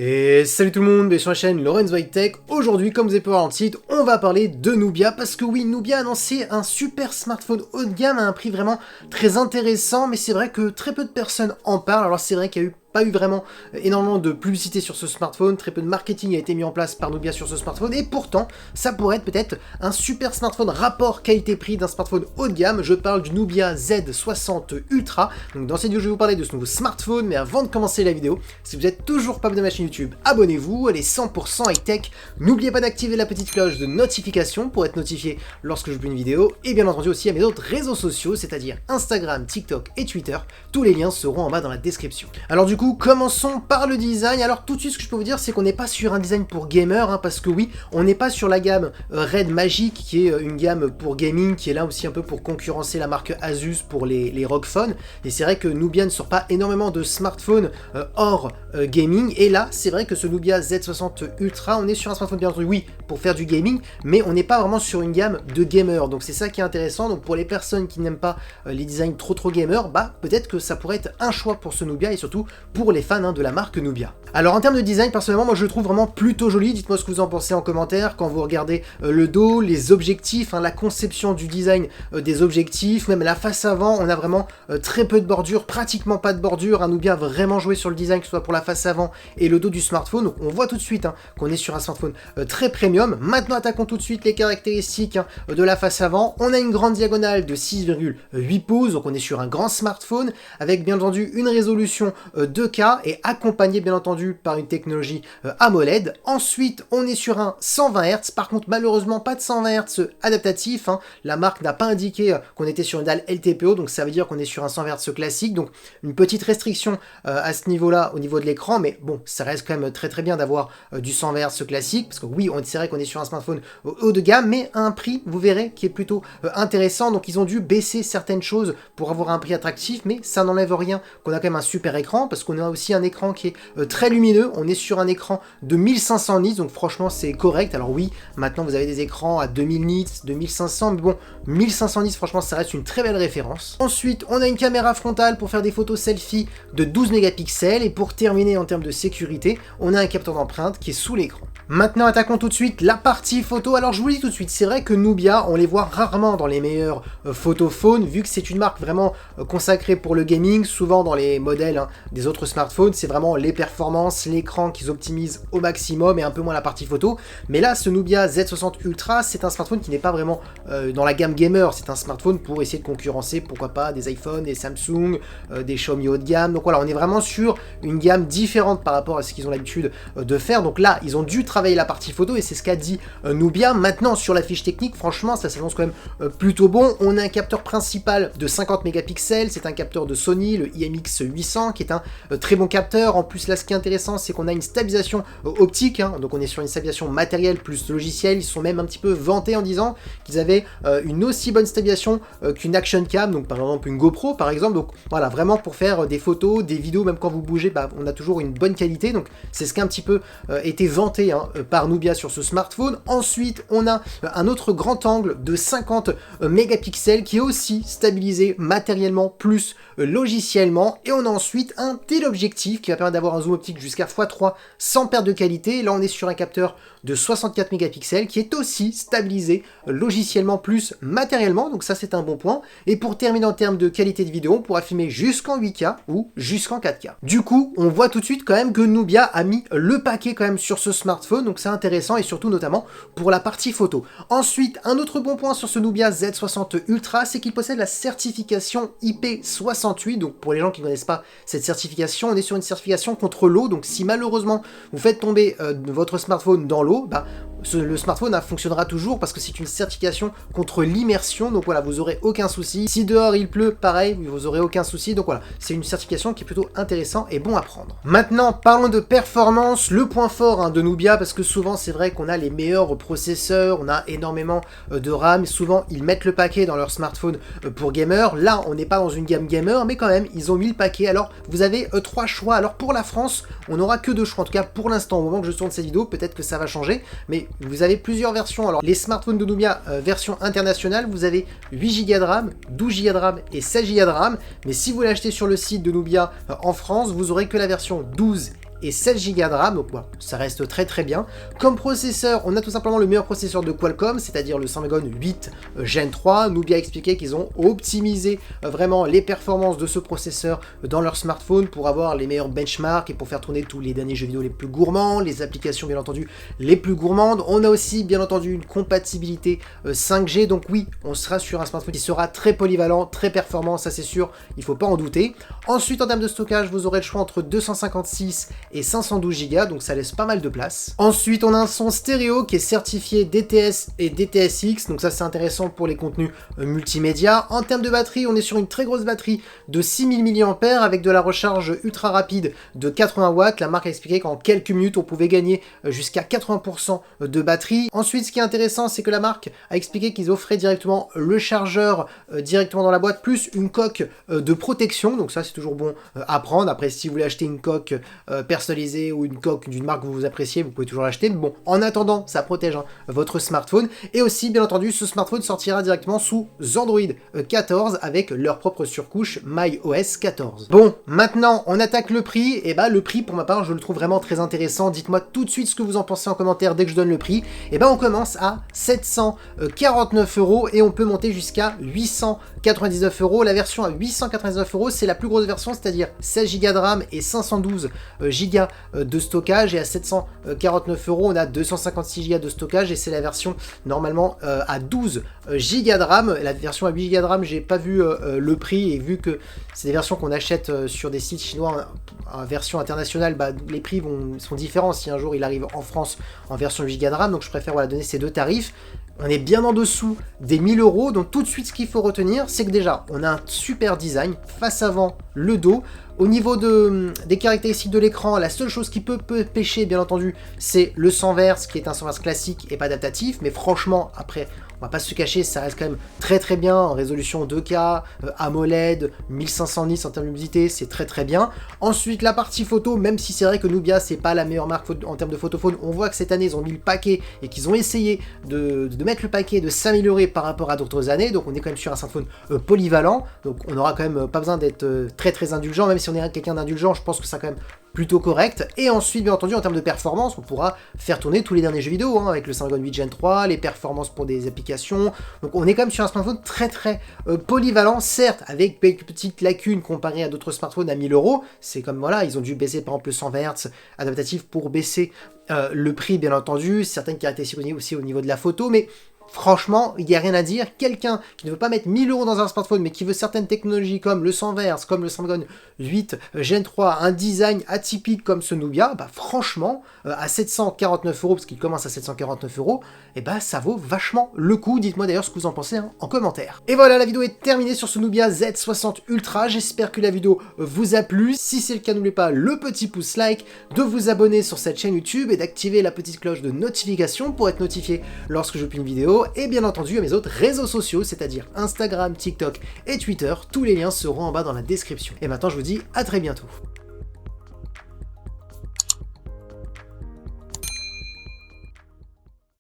Et salut tout le monde, bienvenue sur la chaîne Lorenzo High Tech. Aujourd'hui, comme vous avez pu voir dans le titre, on va parler de Nubia, parce que oui, Nubia a annoncé un super smartphone haut de gamme à un prix vraiment très intéressant, mais c'est vrai que très peu de personnes en parlent. Alors c'est vrai qu'il y a pas eu vraiment énormément de publicité sur ce smartphone, très peu de marketing a été mis en place par Nubia sur ce smartphone, et pourtant, ça pourrait être peut-être un super smartphone rapport qualité-prix d'un smartphone haut de gamme. Je parle du Nubia Z60 Ultra. Donc dans cette vidéo, je vais vous parler de ce nouveau smartphone, mais avant de commencer la vidéo, si vous n'êtes toujours pas abonné à ma chaîne YouTube, abonnez-vous, elle est 100% high-tech. N'oubliez pas d'activer la petite cloche de notification pour être notifié lorsque je publie une vidéo, et bien entendu aussi à mes autres réseaux sociaux, c'est-à-dire Instagram, TikTok et Twitter. Tous les liens seront en bas dans la description. Alors du coup, commençons par le design. Alors tout de suite, ce que je peux vous dire, c'est qu'on n'est pas sur un design pour gamer, hein, parce que oui, on n'est pas sur la gamme Red Magic, qui est une gamme pour gaming, qui est là aussi un peu pour concurrencer la marque Asus pour les ROG Phone. Et c'est vrai que Nubia ne sort pas énormément de smartphones hors gaming, et là, c'est vrai que ce Nubia Z60 Ultra, on est sur un smartphone bien entendu, oui, pour faire du gaming, mais on n'est pas vraiment sur une gamme de gamer, donc c'est ça qui est intéressant. Donc pour les personnes qui n'aiment pas les designs trop gamer, bah peut-être que ça pourrait être un choix pour ce Nubia, et surtout pour les fans de la marque Nubia. Alors en termes de design, personnellement, moi je le trouve vraiment plutôt joli. Dites-moi ce que vous en pensez en commentaire quand vous regardez le dos, les objectifs, la conception du design des objectifs, même la face avant, on a vraiment très peu de bordure, pratiquement pas de bordure. Nubia a vraiment joué sur le design, que ce soit pour la face avant et le dos du smartphone. Donc on voit tout de suite qu'on est sur un smartphone très premium. Maintenant, attaquons tout de suite les caractéristiques de la face avant. On a une grande diagonale de 6,8 pouces, donc on est sur un grand smartphone avec bien entendu une résolution 2K et accompagné bien entendu par une technologie AMOLED. Ensuite, on est sur un 120 Hz. Par contre, malheureusement, pas de 120 Hz adaptatif. La marque n'a pas indiqué qu'on était sur une dalle LTPO, donc ça veut dire qu'on est sur un 120 Hz classique. Donc, une petite restriction à ce niveau-là, au niveau de l'écran, mais bon, ça reste quand même très bien d'avoir du 120 Hz classique, parce que oui, c'est vrai qu'on est sur un smartphone haut de gamme, mais à un prix, vous verrez, qui est plutôt intéressant. Donc, ils ont dû baisser certaines choses pour avoir un prix attractif, mais ça n'enlève rien qu'on a quand même un super écran, parce qu'on a aussi un écran qui est très lumineux. On est sur un écran de 1500 nits, donc franchement c'est correct. Alors oui, maintenant vous avez des écrans à 2000 nits, 2500, mais bon, 1500 nits, franchement ça reste une très belle référence. Ensuite, on a une caméra frontale pour faire des photos selfie de 12 mégapixels, et pour terminer en termes de sécurité, on a un capteur d'empreinte qui est sous l'écran. Maintenant, attaquons tout de suite la partie photo. Alors je vous le dis tout de suite, c'est vrai que Nubia, on les voit rarement dans les meilleurs photophones, vu que c'est une marque vraiment consacrée pour le gaming. Souvent dans les modèles des autres smartphones, c'est vraiment les performances, l'écran qu'ils optimisent au maximum et un peu moins la partie photo. Mais là, ce Nubia Z60 Ultra, c'est un smartphone qui n'est pas vraiment dans la gamme gamer. C'est un smartphone pour essayer de concurrencer, pourquoi pas, des iPhones, des Samsung, des Xiaomi haut de gamme. Donc voilà, on est vraiment sur une gamme différente par rapport à ce qu'ils ont l'habitude de faire. Donc là, ils ont dû travailler la partie photo, et c'est ce qu'a dit Nubia. Maintenant, sur la fiche technique, franchement, ça s'annonce quand même plutôt bon. On a un capteur principal de 50 mégapixels, c'est un capteur de Sony, le IMX800, qui est un très bon capteur. En plus, là, ce qui est intéressant, c'est qu'on a une stabilisation optique, donc on est sur une stabilisation matérielle plus logicielle. Ils sont même un petit peu vantés en disant qu'ils avaient une aussi bonne stabilisation qu'une action cam, donc par exemple une GoPro par exemple. Donc voilà, vraiment pour faire des photos, des vidéos, même quand vous bougez, bah, on a toujours une bonne qualité. Donc c'est ce qui a un petit peu été vanté par Nubia sur ce smartphone. Ensuite, on a un autre grand angle de 50 mégapixels qui est aussi stabilisé matériellement plus logiciellement, et on a ensuite un téléobjectif qui va permettre d'avoir un zoom optique jusqu'à x3 sans perte de qualité. Là, on est sur un capteur de 64 mégapixels qui est aussi stabilisé logiciellement plus matériellement, donc ça c'est un bon point. Et pour terminer en termes de qualité de vidéo, on pourra filmer jusqu'en 8K ou jusqu'en 4K. Du coup, on voit tout de suite quand même que Nubia a mis le paquet quand même sur ce smartphone, donc c'est intéressant, et surtout notamment pour la partie photo. Ensuite, un autre bon point sur ce Nubia Z60 Ultra, c'est qu'il possède la certification IP68. Donc pour les gens qui ne connaissent pas cette certification, on est sur une certification contre l'eau. Donc si malheureusement vous faites tomber votre smartphone dans l'eau, bah, le smartphone fonctionnera toujours, parce que c'est une certification contre l'immersion. Donc voilà, vous aurez aucun souci. Si dehors il pleut, pareil, vous aurez aucun souci. Donc voilà, c'est une certification qui est plutôt intéressant et bon à prendre. Maintenant, parlons de performance, le point fort de Nubia, parce que souvent c'est vrai qu'on a les meilleurs processeurs, on a énormément de RAM, souvent ils mettent le paquet dans leur smartphone pour gamer. Là, on n'est pas dans une gamme gamer, mais quand même, ils ont mis le paquet. Alors, vous avez 3 choix. Alors pour la France, on n'aura que 2 choix, en tout cas pour l'instant, au moment que je tourne cette vidéo. Peut-être que ça va changer, mais vous avez plusieurs versions. Alors les smartphones de Nubia version internationale, vous avez 8 Go de RAM, 12 Go de RAM et 16 Go de RAM, mais si vous l'achetez sur le site de Nubia en France, vous aurez que la version 12 et 16 Go de RAM, donc voilà, ça reste très très bien. Comme processeur, on a tout simplement le meilleur processeur de Qualcomm, c'est-à-dire le Snapdragon 8 Gen 3. Nubia a expliqué qu'ils ont optimisé vraiment les performances de ce processeur dans leur smartphone pour avoir les meilleurs benchmarks et pour faire tourner tous les derniers jeux vidéo les plus gourmands, les applications bien entendu les plus gourmandes. On a aussi bien entendu une compatibilité 5G, donc oui, on sera sur un smartphone qui sera très polyvalent, très performant, ça c'est sûr, il ne faut pas en douter. Ensuite, en termes de stockage, vous aurez le choix entre 256 et 512 Go, donc ça laisse pas mal de place. Ensuite, on a un son stéréo qui est certifié DTS et DTS:X, donc ça c'est intéressant pour les contenus multimédia. En termes de batterie, on est sur une très grosse batterie de 6000 mAh avec de la recharge ultra rapide de 80 watts. La marque a expliqué qu'en quelques minutes, on pouvait gagner jusqu'à 80% de batterie. Ensuite, ce qui est intéressant, c'est que la marque a expliqué qu'ils offraient directement le chargeur directement dans la boîte, plus une coque de protection, donc ça c'est toujours bon à prendre. Après, si vous voulez acheter une coque personnalisée ou une coque d'une marque que vous appréciez, vous pouvez toujours l'acheter, mais bon, en attendant, ça protège votre smartphone. Et aussi, bien entendu, ce smartphone sortira directement sous Android 14 avec leur propre surcouche MyOS 14. Bon, maintenant, on attaque le prix, et bah le prix, pour ma part, je le trouve vraiment très intéressant. Dites-moi tout de suite ce que vous en pensez en commentaire dès que je donne le prix. Et bah on commence à 749 € et on peut monter jusqu'à 899 €. La version à 899 €, c'est la plus grosse version, c'est-à-dire 16 Go de RAM et 512 Go de stockage. Et à 749 €, on a 256 Go de stockage et c'est la version normalement à 12 Go de RAM. La version à 8 Go de RAM, j'ai pas vu le prix, et vu que c'est des versions qu'on achète sur des sites chinois en version internationale, bah, les prix sont différents si un jour il arrive en France en version 8 Go de RAM, donc je préfère donner ces deux tarifs. On est bien en dessous des 1000 €, donc tout de suite ce qu'il faut retenir, c'est que déjà, on a un super design, face avant, le dos. Au niveau des caractéristiques de l'écran, la seule chose qui peut pêcher, bien entendu, c'est le 100 Hz, qui est un 100 Hz classique et pas adaptatif, mais franchement, après, on va pas se cacher, ça reste quand même très très bien, en résolution 2K, AMOLED, 1500 nits en termes de luminosité, c'est très très bien. Ensuite, la partie photo, même si c'est vrai que Nubia, c'est pas la meilleure marque en termes de photophone, on voit que cette année, ils ont mis le paquet et qu'ils ont essayé de mettre le paquet, de s'améliorer par rapport à d'autres années, donc on est quand même sur un smartphone polyvalent, donc on aura quand même pas besoin d'être très très indulgent, même si on est quelqu'un d'indulgent, je pense que ça quand même plutôt correct. Et ensuite, bien entendu, en termes de performance, on pourra faire tourner tous les derniers jeux vidéo, avec le Snapdragon 8 Gen 3, les performances pour des applications. Donc on est quand même sur un smartphone très très polyvalent, certes, avec quelques petites lacunes comparées à d'autres smartphones à 1000 €. C'est comme, voilà, ils ont dû baisser par exemple le 100 Hz adaptatif pour baisser le prix, bien entendu, certaines caractéristiques aussi au niveau de la photo, mais franchement, il n'y a rien à dire. Quelqu'un qui ne veut pas mettre 1000 € dans un smartphone, mais qui veut certaines technologies comme le 100 Hz, comme le Snapdragon 8 Gen 3, un design atypique comme ce Nubia, bah franchement, à 749 €, parce qu'il commence à 749 €, et bah ça vaut vachement le coup. Dites-moi d'ailleurs ce que vous en pensez en commentaire. Et voilà, la vidéo est terminée sur ce Nubia Z60 Ultra. J'espère que la vidéo vous a plu. Si c'est le cas, n'oubliez pas le petit pouce like, de vous abonner sur cette chaîne YouTube et d'activer la petite cloche de notification pour être notifié lorsque je publie une vidéo. Et bien entendu à mes autres réseaux sociaux, c'est-à-dire Instagram, TikTok et Twitter. Tous les liens seront en bas dans la description. Et maintenant je vous dis à très bientôt.